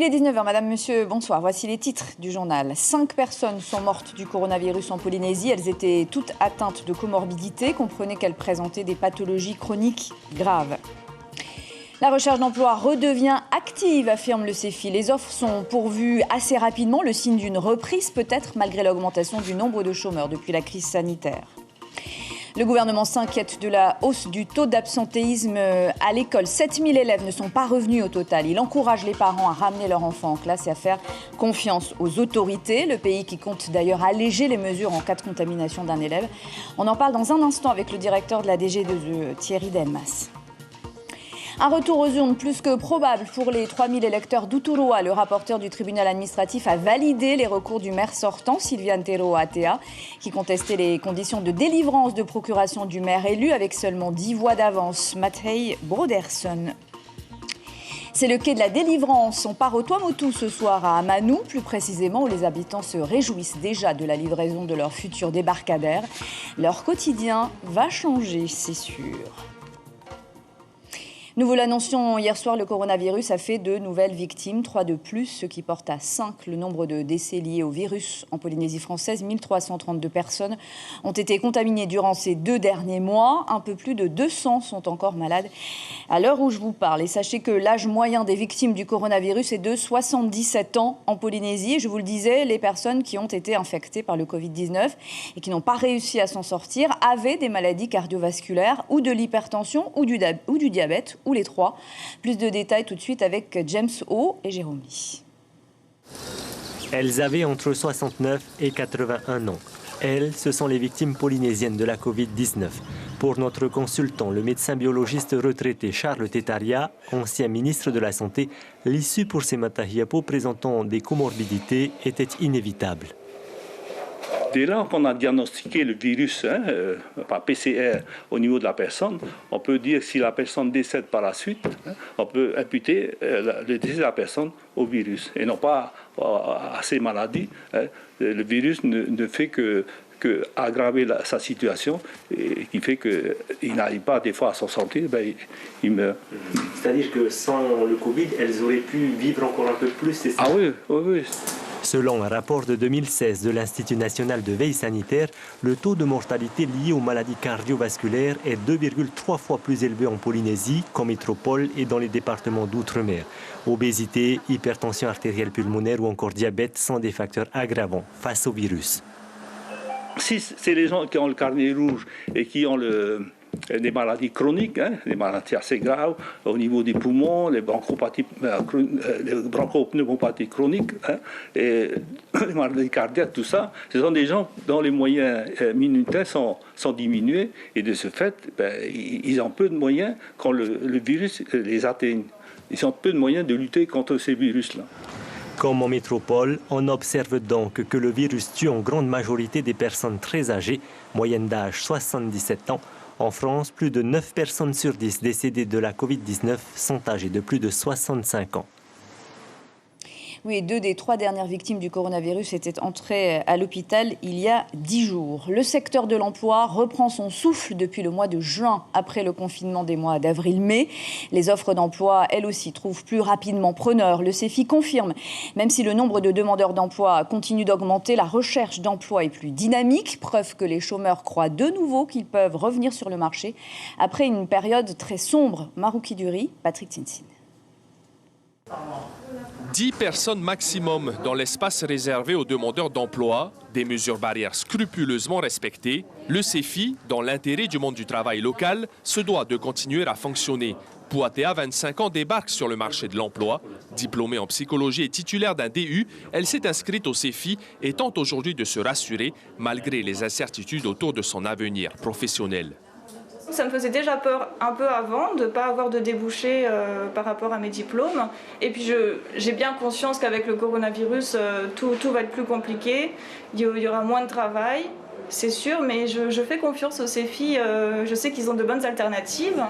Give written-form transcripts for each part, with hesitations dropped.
est 19h, madame, monsieur, bonsoir. Voici les titres du journal. 5 personnes sont mortes du coronavirus en Polynésie. Elles étaient toutes atteintes de comorbidité. Comprenez qu'elles présentaient des pathologies chroniques graves. La recherche d'emploi redevient active, affirme le CEFI. Les offres sont pourvues assez rapidement, le signe d'une reprise peut-être, malgré l'augmentation du nombre de chômeurs depuis la crise sanitaire. Le gouvernement s'inquiète de la hausse du taux d'absentéisme à l'école. 7000 élèves ne sont pas revenus au total. Il encourage les parents à ramener leurs enfants en classe et à faire confiance aux autorités. Le pays qui compte d'ailleurs alléger les mesures en cas de contamination d'un élève. On en parle dans un instant avec le directeur de la DG2E, Thierry Delmas. Un retour aux urnes plus que probable pour les 3000 électeurs d'Uturoa. Le rapporteur du tribunal administratif a validé les recours du maire sortant, Silvian Tero Atea, qui contestait les conditions de délivrance de procuration du maire élu avec seulement 10 voix d'avance. Matthej Brodersen. C'est le quai de la délivrance. On part au Tuamotu ce soir à Amanu, plus précisément, où les habitants se réjouissent déjà de la livraison de leur futur débarcadère. Leur quotidien va changer, c'est sûr. Nous vous l'annoncions hier soir, le coronavirus a fait de nouvelles victimes, 3 de plus, ce qui porte à 5 le nombre de décès liés au virus en Polynésie française. 1332 personnes ont été contaminées durant ces 2 derniers mois. Un peu plus de 200 sont encore malades à l'heure où je vous parle. Et sachez que l'âge moyen des victimes du coronavirus est de 77 ans en Polynésie. Et je vous le disais, les personnes qui ont été infectées par le Covid-19 et qui n'ont pas réussi à s'en sortir avaient des maladies cardiovasculaires ou de l'hypertension ou du diabète, ou les 3. Plus de détails tout de suite avec James O et Jérôme. Elles avaient entre 69 et 81 ans. Elles, ce sont les victimes polynésiennes de la Covid-19. Pour notre consultant, le médecin biologiste retraité Charles Tetaria, ancien ministre de la Santé, l'issue pour ces Matahiapo présentant des comorbidités était inévitable. Dès lors qu'on a diagnostiqué le virus par PCR au niveau de la personne, on peut dire que si la personne décède par la suite, on peut imputer le décès de la personne au virus et non pas à ces maladies. Le virus ne fait que aggraver sa situation et qui fait qu'il n'arrive pas des fois à s'en sortir, il meurt. C'est-à-dire que sans le Covid, elles auraient pu vivre encore un peu plus, c'est ça? Ah oui, oui, oui. Selon un rapport de 2016 de l'Institut national de veille sanitaire, le taux de mortalité lié aux maladies cardiovasculaires est 2,3 fois plus élevé en Polynésie qu'en métropole et dans les départements d'outre-mer. Obésité, hypertension artérielle pulmonaire ou encore diabète sont des facteurs aggravants face au virus. Si c'est les gens qui ont le carnet rouge et qui ont des maladies chroniques, des maladies assez graves au niveau des poumons, les bronchopneumopathies chroniques, et les maladies cardiaques, tout ça, ce sont des gens dont les moyens immunitaires sont diminués et de ce fait, ils ont peu de moyens quand le virus les atteigne. Ils ont peu de moyens de lutter contre ces virus-là. Comme en métropole, on observe donc que le virus tue en grande majorité des personnes très âgées, moyenne d'âge 77 ans. En France, plus de 9 personnes sur 10 décédées de la Covid-19 sont âgées de plus de 65 ans. Oui, 2 des 3 dernières victimes du coronavirus étaient entrées à l'hôpital il y a 10 jours. Le secteur de l'emploi reprend son souffle depuis le mois de juin, après le confinement des mois d'avril-mai. Les offres d'emploi, elles aussi, trouvent plus rapidement preneur. Le CEFI confirme, même si le nombre de demandeurs d'emploi continue d'augmenter, la recherche d'emploi est plus dynamique. Preuve que les chômeurs croient de nouveau qu'ils peuvent revenir sur le marché après une période très sombre. Marouki Duri, Patrick Tinsin. 10 personnes maximum dans l'espace réservé aux demandeurs d'emploi, des mesures barrières scrupuleusement respectées, le CEFI, dans l'intérêt du monde du travail local, se doit de continuer à fonctionner. Puatea, 25 ans, débarque sur le marché de l'emploi. Diplômée en psychologie et titulaire d'un DU, elle s'est inscrite au CEFI et tente aujourd'hui de se rassurer malgré les incertitudes autour de son avenir professionnel. Ça me faisait déjà peur un peu avant de ne pas avoir de débouchés par rapport à mes diplômes. Et puis j'ai bien conscience qu'avec le coronavirus, tout va être plus compliqué. Il y aura moins de travail, c'est sûr, mais je fais confiance au CEFI. Je sais qu'ils ont de bonnes alternatives.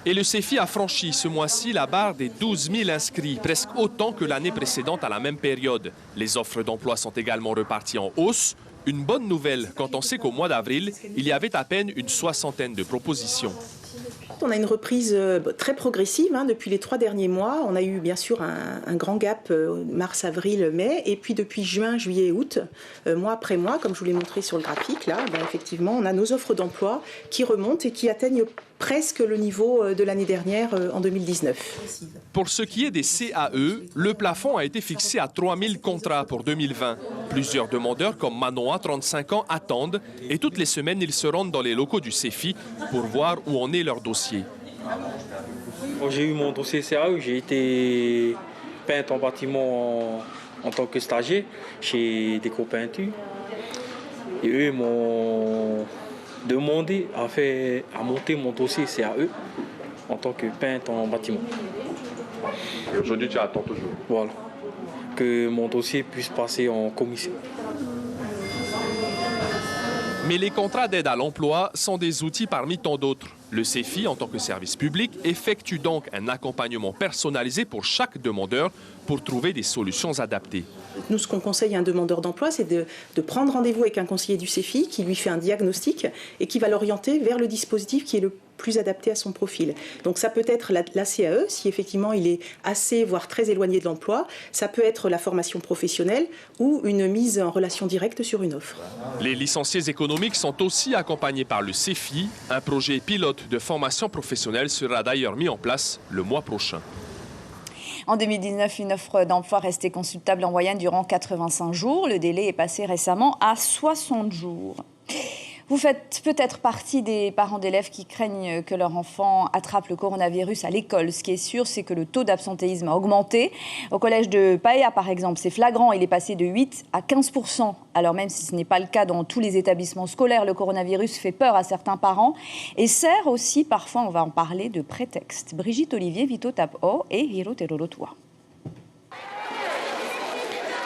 Et le CEFI a franchi ce mois-ci la barre des 12 000 inscrits, presque autant que l'année précédente à la même période. Les offres d'emploi sont également reparties en hausse. Une bonne nouvelle quand on sait qu'au mois d'avril, il y avait à peine une 60aine de propositions. On a une reprise très progressive depuis les 3 derniers mois. On a eu bien sûr un grand gap mars, avril, mai. Et puis depuis juin, juillet, août, mois après mois, comme je vous l'ai montré sur le graphique, là, effectivement, on a nos offres d'emploi qui remontent et qui atteignent presque le niveau de l'année dernière en 2019. Pour ce qui est des CAE, le plafond a été fixé à 3000 contrats pour 2020. Plusieurs demandeurs comme Manon, 35 ans, attendent et toutes les semaines, ils se rendent dans les locaux du CEFI pour voir où en est leur dossier. J'ai eu mon dossier CAE, j'ai été peintre en bâtiment en tant que stagiaire chez Déco Peinture. Et eux m'ont demandé à monter mon dossier CAE en tant que peintre en bâtiment. Et aujourd'hui, tu attends toujours? Voilà. Que mon dossier puisse passer en commission. Mais les contrats d'aide à l'emploi sont des outils parmi tant d'autres. Le CEFI, en tant que service public, effectue donc un accompagnement personnalisé pour chaque demandeur pour trouver des solutions adaptées. Nous, ce qu'on conseille à un demandeur d'emploi, c'est de prendre rendez-vous avec un conseiller du CEFI qui lui fait un diagnostic et qui va l'orienter vers le dispositif qui est le plus adapté à son profil. Donc ça peut être la CAE, si effectivement il est assez, voire très éloigné de l'emploi. Ça peut être la formation professionnelle ou une mise en relation directe sur une offre. Les licenciés économiques sont aussi accompagnés par le CEFI. Un projet pilote de formation professionnelle sera d'ailleurs mis en place le mois prochain. En 2019, une offre d'emploi restait consultable en moyenne durant 85 jours. Le délai est passé récemment à 60 jours. Vous faites peut-être partie des parents d'élèves qui craignent que leur enfant attrape le coronavirus à l'école. Ce qui est sûr, c'est que le taux d'absentéisme a augmenté. Au collège de Paella, par exemple, c'est flagrant. Il est passé de 8 à 15%. Alors même si ce n'est pas le cas dans tous les établissements scolaires, le coronavirus fait peur à certains parents et sert aussi, parfois, on va en parler, de prétexte. Brigitte Olivier, Vito Tapo et Hiro Terorotua.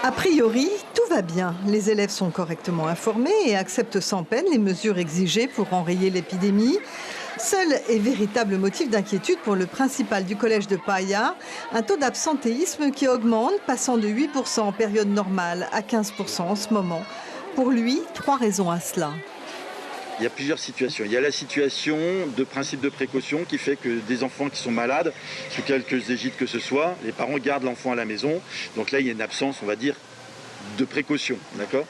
A priori, tout va bien. Les élèves sont correctement informés et acceptent sans peine les mesures exigées pour enrayer l'épidémie. Seul et véritable motif d'inquiétude pour le principal du collège de Paella, un taux d'absentéisme qui augmente, passant de 8% en période normale à 15% en ce moment. Pour lui, 3 raisons à cela. Il y a plusieurs situations. Il y a la situation de principe de précaution qui fait que des enfants qui sont malades, sous quelques égides que ce soit, les parents gardent l'enfant à la maison. Donc là, il y a une absence, on va dire, de précaution, d'accord ?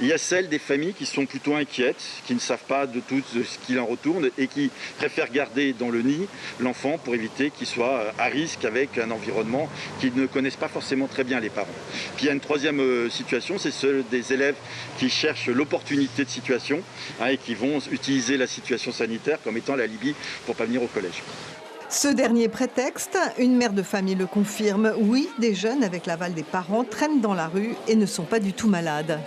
Il y a celle des familles qui sont plutôt inquiètes, qui ne savent pas de tout ce qu'il en retourne et qui préfèrent garder dans le nid l'enfant pour éviter qu'il soit à risque avec un environnement qu'ils ne connaissent pas forcément très bien, les parents. Puis il y a une troisième situation, c'est celle des élèves qui cherchent l'opportunité de situation et qui vont utiliser la situation sanitaire comme étant l'alibi pour ne pas venir au collège. Ce dernier prétexte, une mère de famille le confirme. Oui, des jeunes avec l'aval des parents traînent dans la rue et ne sont pas du tout malades.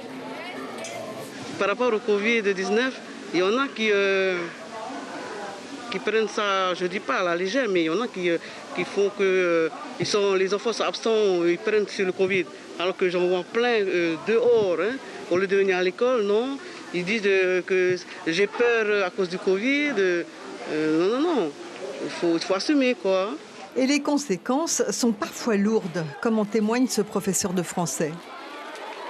Par rapport au Covid-19, il y en a qui prennent ça, je ne dis pas à la légère, mais il y en a qui font que les enfants sont absents, ils prennent sur le Covid. Alors que j'en vois plein dehors, au lieu de venir à l'école, non. Ils disent que j'ai peur à cause du Covid. Non. Il faut assumer, quoi. Et les conséquences sont parfois lourdes, comme en témoigne ce professeur de français.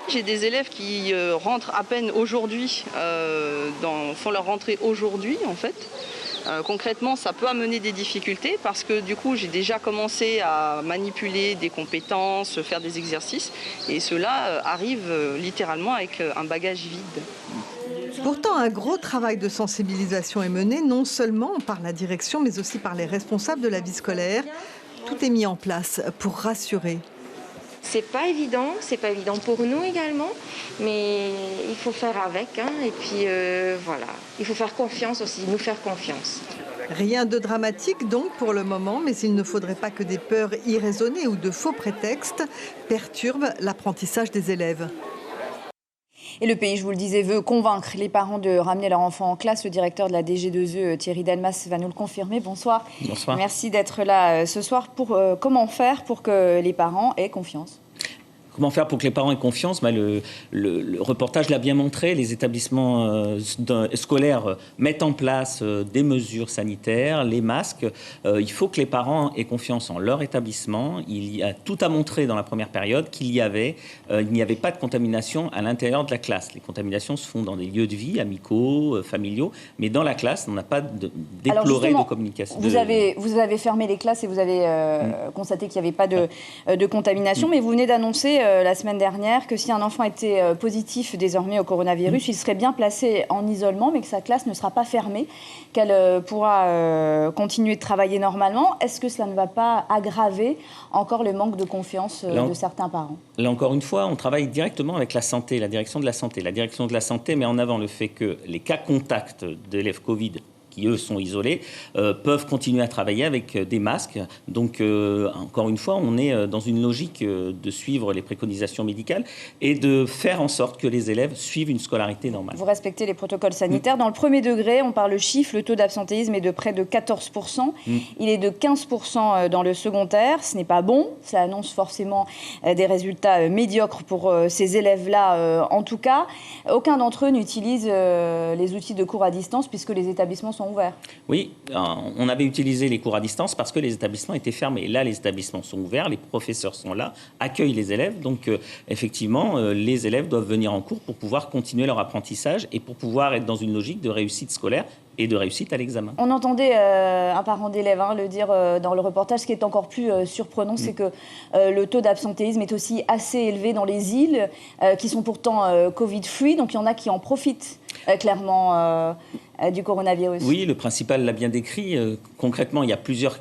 J'ai des élèves qui rentrent à peine aujourd'hui, font leur rentrée aujourd'hui, en fait. Concrètement, ça peut amener des difficultés parce que du coup, j'ai déjà commencé à manipuler des compétences, faire des exercices. Et cela arrive littéralement avec un bagage vide. Pourtant, un gros travail de sensibilisation est mené, non seulement par la direction, mais aussi par les responsables de la vie scolaire. Tout est mis en place pour rassurer. C'est pas évident pour nous également, mais il faut faire avec. Et puis voilà, il faut faire confiance aussi, nous faire confiance. Rien de dramatique donc pour le moment, mais il ne faudrait pas que des peurs irraisonnées ou de faux prétextes perturbent l'apprentissage des élèves. Et le pays, je vous le disais, veut convaincre les parents de ramener leur enfant en classe. Le directeur de la DG2E, Thierry Delmas, va nous le confirmer. Bonsoir. Bonsoir. Merci d'être là ce soir. Comment faire pour que les parents aient confiance ? Comment faire pour que les parents aient confiance? Le reportage l'a bien montré, les établissements scolaires mettent en place des mesures sanitaires, les masques. Il faut que les parents aient confiance en leur établissement. Il y a tout à montrer dans la première période qu'il n'y avait pas de contamination à l'intérieur de la classe. Les contaminations se font dans des lieux de vie, amicaux, familiaux, mais dans la classe, on n'a pas déploré de communication. Vous avez fermé les classes et vous avez constaté qu'il n'y avait pas de contamination, mais vous venez d'annoncer la semaine dernière que si un enfant était positif désormais au coronavirus, il serait bien placé en isolement, mais que sa classe ne sera pas fermée, qu'elle pourra continuer de travailler normalement. Est-ce que cela ne va pas aggraver encore le manque de confiance de certains parents? Là, encore une fois, on travaille directement avec la santé, la direction de la santé. La direction de la santé met en avant le fait que les cas contacts d'élèves Covid qui, eux, sont isolés, peuvent continuer à travailler avec des masques. Donc, encore une fois, on est dans une logique de suivre les préconisations médicales et de faire en sorte que les élèves suivent une scolarité normale. Vous respectez les protocoles sanitaires. Dans le premier degré, on parle chiffre, le taux d'absentéisme est de près de 14%. Il est de 15% dans le secondaire. Ce n'est pas bon. Ça annonce forcément des résultats médiocres pour ces élèves-là, en tout cas. Aucun d'entre eux n'utilise les outils de cours à distance puisque les établissements sont ouverts. Oui, on avait utilisé les cours à distance parce que les établissements étaient fermés. Là, les établissements sont ouverts, les professeurs sont là, accueillent les élèves. Donc, effectivement, les élèves doivent venir en cours pour pouvoir continuer leur apprentissage et pour pouvoir être dans une logique de réussite scolaire et de réussite à l'examen. On entendait un parent d'élève le dire dans le reportage. Ce qui est encore plus surprenant, c'est que le taux d'absentéisme est aussi assez élevé dans les îles qui sont pourtant Covid-free. Donc il y en a qui en profitent clairement du coronavirus. Oui, le principal l'a bien décrit. Concrètement, il y a plusieurs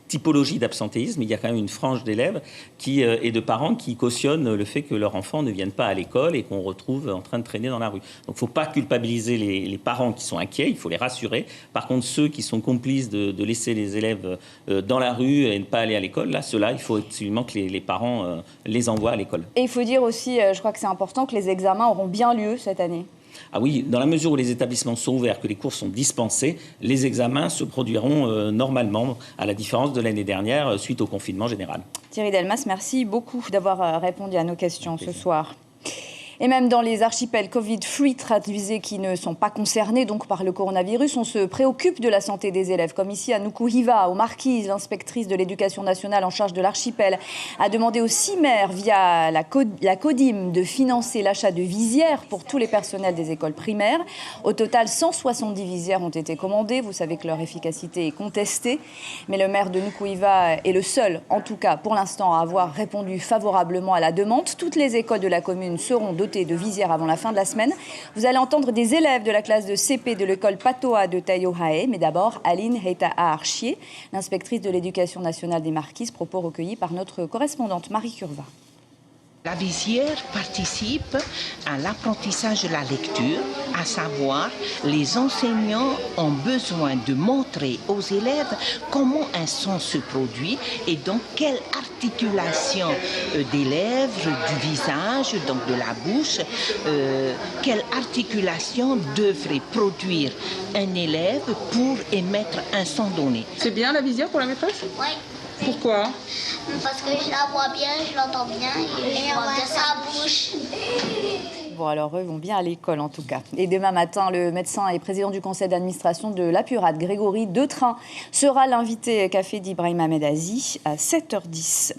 typologie d'absentéisme, il y a quand même une frange d'élèves et de parents qui cautionnent le fait que leurs enfants ne viennent pas à l'école et qu'on retrouve en train de traîner dans la rue. Donc il ne faut pas culpabiliser les parents qui sont inquiets, il faut les rassurer. Par contre, ceux qui sont complices de laisser les élèves dans la rue et ne pas aller à l'école, là, ceux-là, il faut absolument que les parents les envoient à l'école. Et il faut dire aussi, je crois que c'est important, que les examens auront bien lieu cette année. Ah oui, dans la mesure où les établissements sont ouverts, que les cours sont dispensés, les examens se produiront normalement, à la différence de l'année dernière, suite au confinement général. Thierry Delmas, merci beaucoup d'avoir répondu à nos questions ce soir. Et même dans les archipels Covid-free, traduisez qui ne sont pas concernés donc par le coronavirus, on se préoccupe de la santé des élèves. Comme ici à Nukuhiva, aux Marquises, l'inspectrice de l'éducation nationale en charge de l'archipel a demandé au CIMER via la CODIM de financer l'achat de visières pour tous les personnels des écoles primaires. Au total, 170 visières ont été commandées. Vous savez que leur efficacité est contestée. Mais le maire de Nukuhiva est le seul, en tout cas pour l'instant, à avoir répondu favorablement à la demande. Toutes les écoles de la commune seront dotées de visières avant la fin de la semaine. Vous allez entendre des élèves de la classe de CP de l'école Patoa de Taiohae, mais d'abord Aline Heita'a Archier, l'inspectrice de l'éducation nationale des Marquises, propos recueillis par notre correspondante Marie Curva. La visière participe à l'apprentissage de la lecture, à savoir les enseignants ont besoin de montrer aux élèves comment un son se produit et donc quelle articulation des lèvres, du visage, donc de la bouche, quelle articulation devrait produire un élève pour émettre un son donné. C'est bien la visière pour la maîtresse ? Oui. Pourquoi ? Parce que je la vois bien, je l'entends bien et je vois bien sa bouche. Bon, alors eux vont bien à l'école en tout cas. Et demain matin, le médecin et président du conseil d'administration de l'Apurade, Grégory Deutrin, sera l'invité café d'Ibrahim Ahmed Aziz à 7h10.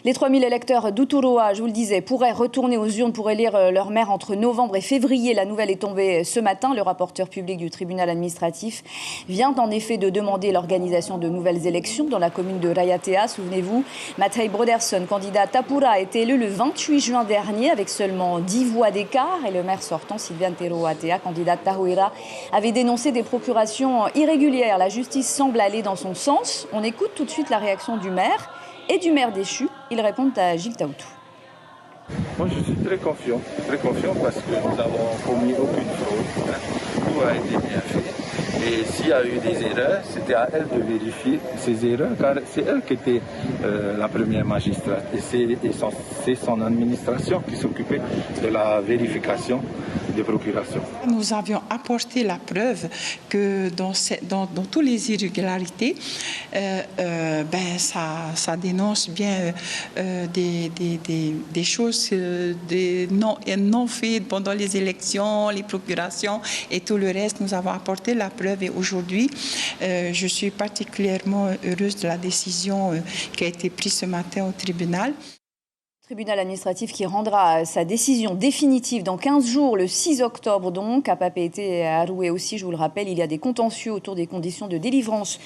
Les 3000 électeurs d'Uturoa, je vous le disais, pourraient retourner aux urnes pour élire leur maire entre novembre et février. La nouvelle est tombée ce matin. Le rapporteur public du tribunal administratif vient en effet de demander l'organisation de nouvelles élections dans la commune de Rayatea. Souvenez-vous, Matthei Broderson, candidat Tapura, a été élu le 28 juin dernier avec seulement 10 voix d'écart. Et le maire sortant, Sylviane Teroatea, candidat Tahoira, avait dénoncé des procurations irrégulières. La justice semble aller dans son sens. On écoute tout de suite la réaction du maire et du maire déchu. Ils répondent à Gilles Taoutou. Moi, je suis très confiant parce que nous n'avons commis aucune fraude. Tout a été bien fait. Et s'il y a eu des erreurs, c'était à elle de vérifier ces erreurs, car c'est elle qui était la première magistrate. Et c'est son administration qui s'occupait de la vérification des procurations. Nous avions apporté la preuve que dans toutes les irrégularités, ça dénonce bien des choses non faites pendant les élections, les procurations et tout le reste. Nous avons apporté la preuve et aujourd'hui, je suis particulièrement heureuse de la décision qui a été prise ce matin au tribunal. Tribunal administratif qui rendra sa décision définitive dans 15 jours, le 6 octobre donc. À Papeete et à Aroué aussi, je vous le rappelle, il y a des contentieux autour des conditions de délivrance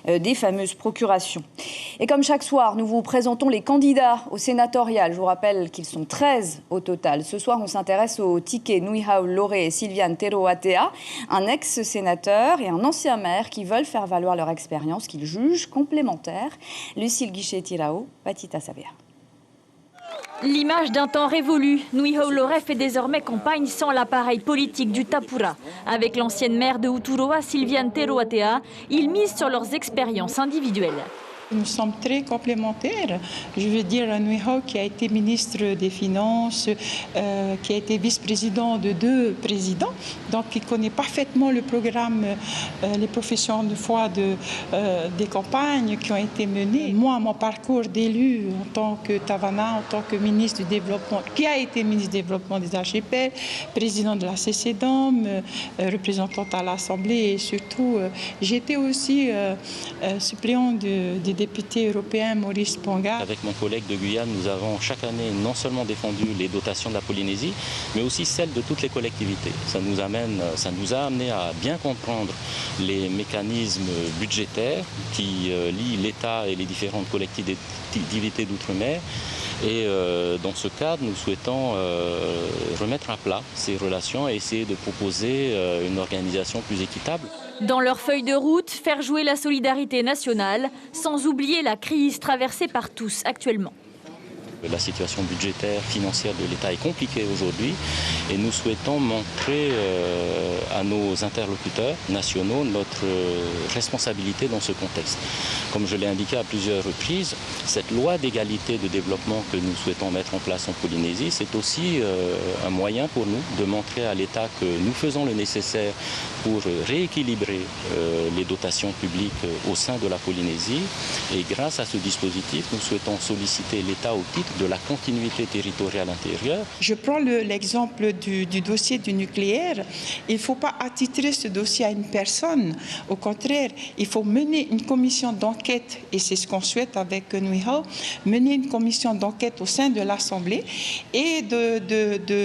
des fameuses procurations. Et comme chaque soir, nous vous présentons les candidats au sénatorial. Je vous rappelle qu'ils sont 13 au total. Ce soir, on s'intéresse au ticket Nuihau Loré et Sylviane Teroatea, un ex-sénateur et un ancien maire qui veulent faire valoir leur expérience, qu'ils jugent complémentaire. Lucille Guichet-Tirao, Patita Sabea. L'image d'un temps révolu, Nuihau Loré fait désormais campagne sans l'appareil politique du Tapura. Avec l'ancienne maire de Uturoa, Sylviane Teroatea, ils misent sur leurs expériences individuelles. Nous sommes très complémentaires. Je veux dire, Nuihau qui a été ministre des Finances, qui a été vice-président de 2 présidents, donc il connaît parfaitement le programme, les professions de foi des campagnes qui ont été menées. Moi, mon parcours d'élu en tant que Tavana, en tant que ministre du Développement, qui a été ministre du Développement des Archipels, président de la CCDOM, représentante à l'Assemblée et surtout, j'étais aussi suppléant des député européen Maurice Ponga. Avec mon collègue de Guyane, nous avons chaque année non seulement défendu les dotations de la Polynésie, mais aussi celles de toutes les collectivités. Ça nous a amené à bien comprendre les mécanismes budgétaires qui lient l'État et les différentes collectivités d'outre-mer. Et dans ce cadre, nous souhaitons remettre à plat ces relations et essayer de proposer une organisation plus équitable. Dans leur feuille de route, faire jouer la solidarité nationale, sans oublier la crise traversée par tous actuellement. La situation budgétaire, financière de l'État est compliquée aujourd'hui et nous souhaitons montrer à nos interlocuteurs nationaux notre responsabilité dans ce contexte. Comme je l'ai indiqué à plusieurs reprises, cette loi d'égalité de développement que nous souhaitons mettre en place en Polynésie, c'est aussi un moyen pour nous de montrer à l'État que nous faisons le nécessaire pour rééquilibrer les dotations publiques au sein de la Polynésie. Et grâce à ce dispositif, nous souhaitons solliciter l'État au titre de la continuité territoriale intérieure. Je prends l'exemple du dossier du nucléaire. Il ne faut pas attitrer ce dossier à une personne. Au contraire, il faut mener une commission d'enquête, et c'est ce qu'on souhaite avec Nuihau, mener une commission d'enquête au sein de l'Assemblée et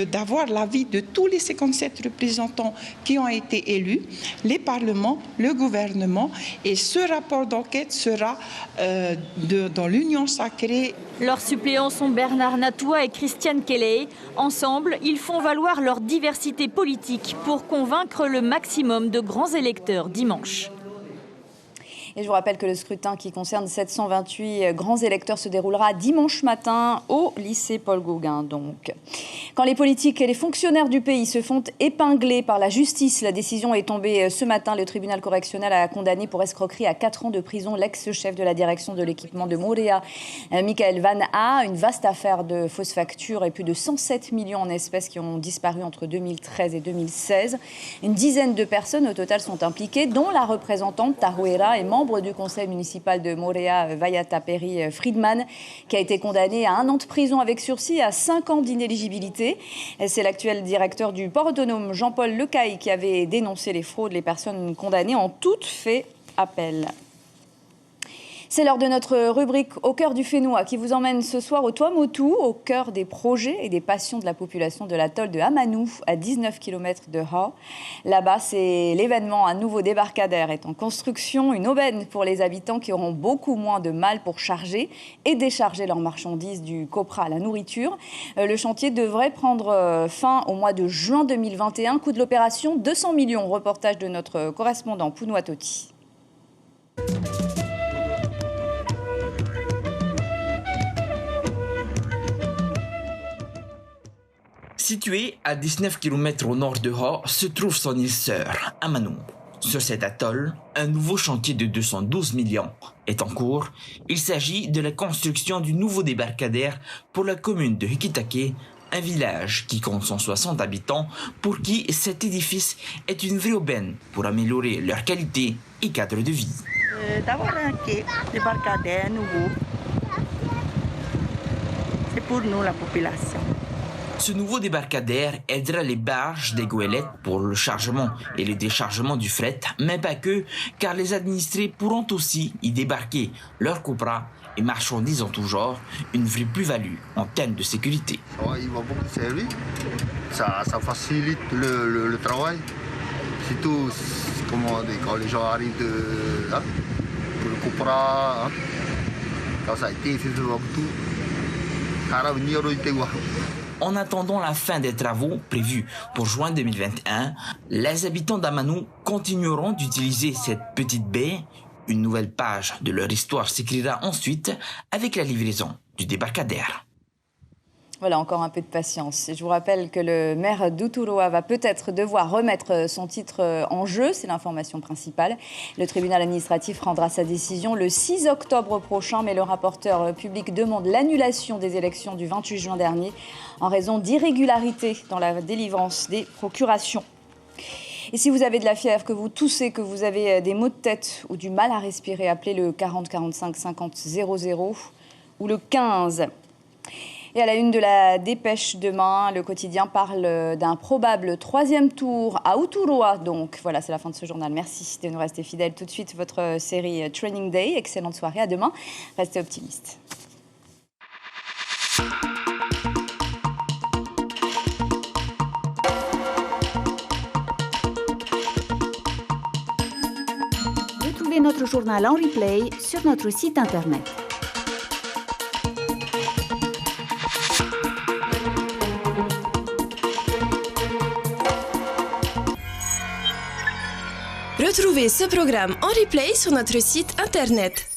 d'avoir l'avis de tous les 57 représentants qui ont été élus, les parlements, le gouvernement, et ce rapport d'enquête sera dans l'union sacrée. Leurs suppléants sont Bernard Natoua et Christiane Kelly. Ensemble, ils font valoir leur diversité politique pour convaincre le maximum de grands électeurs dimanche. Et je vous rappelle que le scrutin qui concerne 728 grands électeurs se déroulera dimanche matin au lycée Paul Gauguin. Donc, quand les politiques et les fonctionnaires du pays se font épingler par la justice, la décision est tombée ce matin. Le tribunal correctionnel a condamné pour escroquerie à 4 ans de prison l'ex-chef de la direction de l'équipement de Moorea, Michael Van A. Une vaste affaire de fausses factures et plus de 107 millions en espèces qui ont disparu entre 2013 et 2016. Une dizaine de personnes au total sont impliquées, dont la représentante Tahuera et membre du conseil municipal de Moorea, Vayata Perry Friedman, qui a été condamné à 1 an de prison avec sursis et à 5 ans d'inéligibilité. C'est l'actuel directeur du port autonome, Jean-Paul Lecaille, qui avait dénoncé les fraudes. Les personnes condamnées ont toutes fait appel. C'est l'heure de notre rubrique Au cœur du Fénois qui vous emmène ce soir au Tuamotu, au cœur des projets et des passions de la population de l'atoll de Amanu, à 19 km de Hau. Là-bas, c'est l'événement. Un nouveau débarcadère est en construction, une aubaine pour les habitants qui auront beaucoup moins de mal pour charger et décharger leurs marchandises du copra à la nourriture. Le chantier devrait prendre fin au mois de juin 2021. Coût de l'opération, 200 millions. Reportage de notre correspondant Pounoua Toti. Situé à 19 km au nord de Hau, se trouve son île sœur, Amanu. Sur cet atoll, un nouveau chantier de 212 millions est en cours. Il s'agit de la construction du nouveau débarcadère pour la commune de Hikitake, un village qui compte 160 habitants pour qui cet édifice est une vraie aubaine pour améliorer leur qualité et cadre de vie. D'avoir un quai débarcadère nouveau, c'est pour nous la population. Ce nouveau débarcadère aidera les barges des goélettes pour le chargement et le déchargement du fret, mais pas que, car les administrés pourront aussi y débarquer leurs copras et marchandises en tout genre, une vraie plus-value en termes de sécurité. Il va beaucoup servir, ça facilite le travail, surtout quand les gens arrivent pour le copra, quand ça a été fait tout. En attendant la fin des travaux prévus pour juin 2021, les habitants d'Amanou continueront d'utiliser cette petite baie. Une nouvelle page de leur histoire s'écrira ensuite avec la livraison du débarcadère. Voilà, encore un peu de patience. Je vous rappelle que le maire d'Uturoa va peut-être devoir remettre son titre en jeu, c'est l'information principale. Le tribunal administratif rendra sa décision le 6 octobre prochain, mais le rapporteur public demande l'annulation des élections du 28 juin dernier en raison d'irrégularités dans la délivrance des procurations. Et si vous avez de la fièvre, que vous toussez, que vous avez des maux de tête ou du mal à respirer, appelez le 40 45 50 00 ou le 15. Et à la une de la Dépêche demain, le quotidien parle d'un probable 3e tour à Uturoa. Donc voilà, c'est la fin de ce journal. Merci de nous rester fidèles. Tout de suite, votre série Training Day. Excellente soirée, à demain. Restez optimistes. Retrouvez notre journal en replay sur notre site internet. Retrouvez ce programme en replay sur notre site internet.